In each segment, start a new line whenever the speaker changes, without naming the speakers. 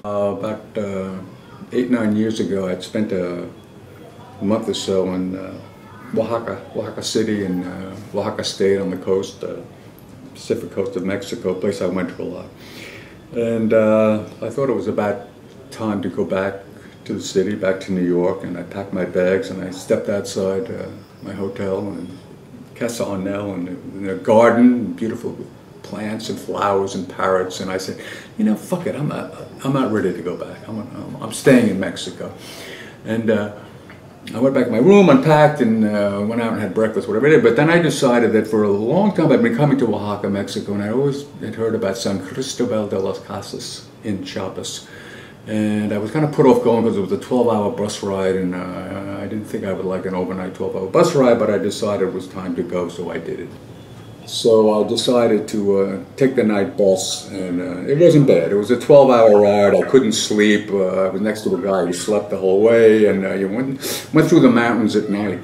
About 8-9 years ago, I'd spent a month or so in Oaxaca City in Oaxaca State on the coast, Pacific coast of Mexico, a place I went to a lot. And I thought it was about time to go back to the city, back to New York, and I packed my bags and I stepped outside my hotel in Casa Arnel in a garden, beautiful plants and flowers and parrots, and I said, you know, fuck it, I'm not ready to go back. I'm staying in Mexico. And I went back to my room, unpacked, and went out and had breakfast, whatever I did. But then I decided that for a long time I'd been coming to Oaxaca, Mexico, and I always had heard about San Cristobal de las Casas in Chiapas. And I was kind of put off going because it was a 12-hour bus ride, and I didn't think I would like an overnight 12-hour bus ride, but I decided it was time to go, so I did it. So I decided to take the night bus, and it wasn't bad. It was a 12-hour ride. I couldn't sleep. I was next to a guy who slept the whole way, and you went through the mountains at night,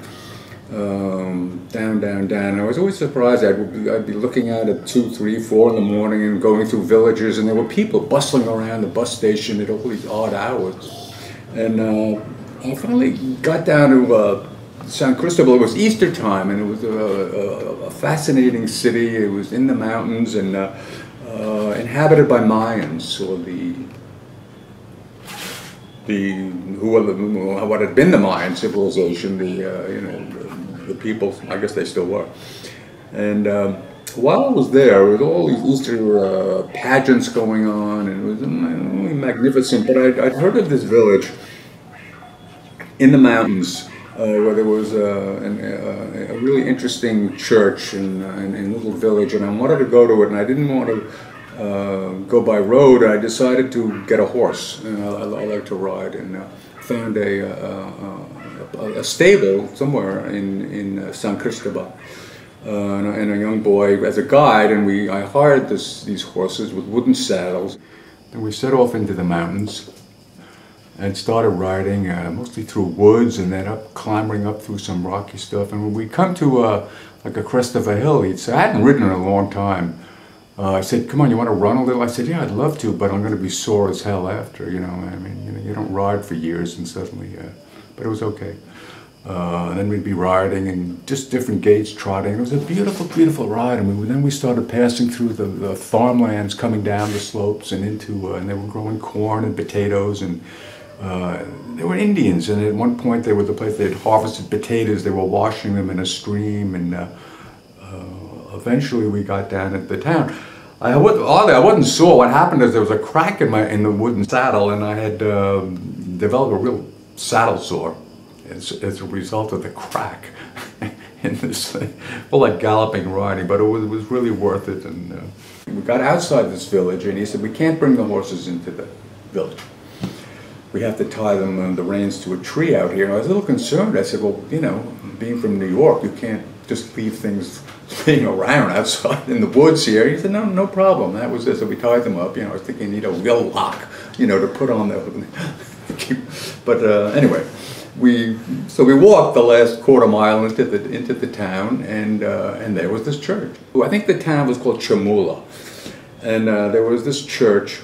down. I was always surprised. I'd be looking out at 2, 3, 4 in the morning and going through villages, and there were people bustling around the bus station at all these odd hours. And I finally got down to San Cristobal. It was Easter time, and it was a fascinating city. It was in the mountains and inhabited by Mayans, or what had been the Mayan civilization. The people, I guess they still were. And while I was there was all these Easter pageants going on, and it was really magnificent. But I'd heard of this village in the mountains where there was a really interesting church in a little village, and I wanted to go to it, and I didn't want to go by road. I decided to get a horse, and I like to ride, and found a stable somewhere in San Cristobal, and a young boy as a guide, and I hired these horses with wooden saddles. And we set off into the mountains and started riding mostly through woods, and then clambering up through some rocky stuff. And when we come to like a crest of a hill, he'd say, I hadn't ridden in a long time. I said, come on, you want to run a little? I said, yeah, I'd love to, but I'm going to be sore as hell after, you know. I mean, you don't ride for years and suddenly, but it was okay. And then we'd be riding and just different gaits trotting. It was a beautiful, beautiful ride. And then we started passing through the farmlands coming down the slopes and into, and they were growing corn and potatoes, and they were Indians, and at one point they were the place they had harvested potatoes. They were washing them in a stream, and eventually we got down at the town. I wasn't sure. What happened is there was a crack in the wooden saddle, and I had developed a real saddle sore as a result of the crack in this thing. Well, like galloping and riding, but it was really worth it. And we got outside this village, and he said, we can't bring the horses into the village. We have to tie them the reins to a tree out here. And I was a little concerned. I said, well, you know, being from New York, you can't just leave things being around outside in the woods here. He said, no problem. That was it. So we tied them up. You know, I was thinking you need a wheel lock, you know, to put on the. But anyway, we walked the last quarter mile into the town, and there was this church. I think the town was called Chamula, and there was this church.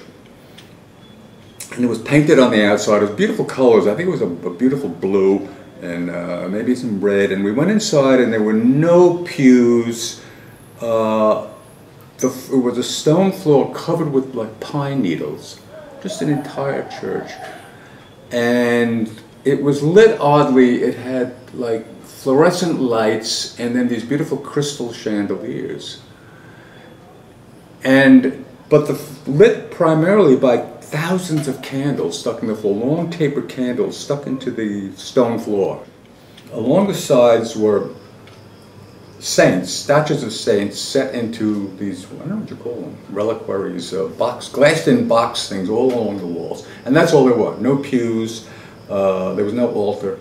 And it was painted on the outside. It was beautiful colors. I think it was a beautiful blue and maybe some red. And we went inside, and there were no pews. It was a stone floor covered with like pine needles, just an entire church. And it was lit oddly. It had like fluorescent lights, and then these beautiful crystal chandeliers. But lit primarily by thousands of candles stuck in the floor, long tapered candles stuck into the stone floor. Along the sides were saints, statues of saints set into these, I don't know what you call them, reliquaries, glassed in box things all along the walls. And that's all there were. No pews, there was no altar.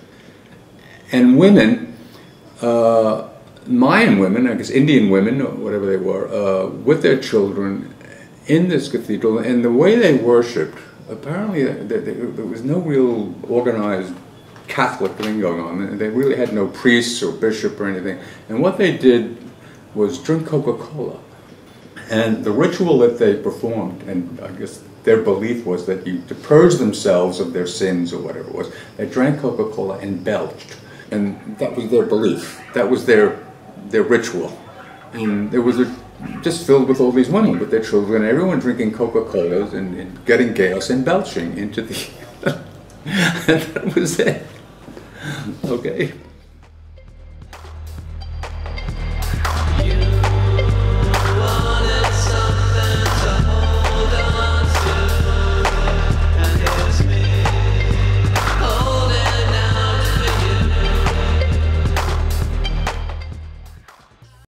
And women, Mayan women, I guess Indian women, or whatever they were, with their children, in this cathedral, and the way they worshipped, apparently there was no real organized Catholic thing going on. They really had no priests or bishop or anything. And what they did was drink Coca-Cola. And the ritual that they performed, and I guess their belief was that to purge themselves of their sins or whatever it was, they drank Coca-Cola and belched. And that was their belief. That was their ritual. And there was just filled with all these women with their children, everyone drinking Coca-Colas and getting gas and belching into the... and that was it. Okay.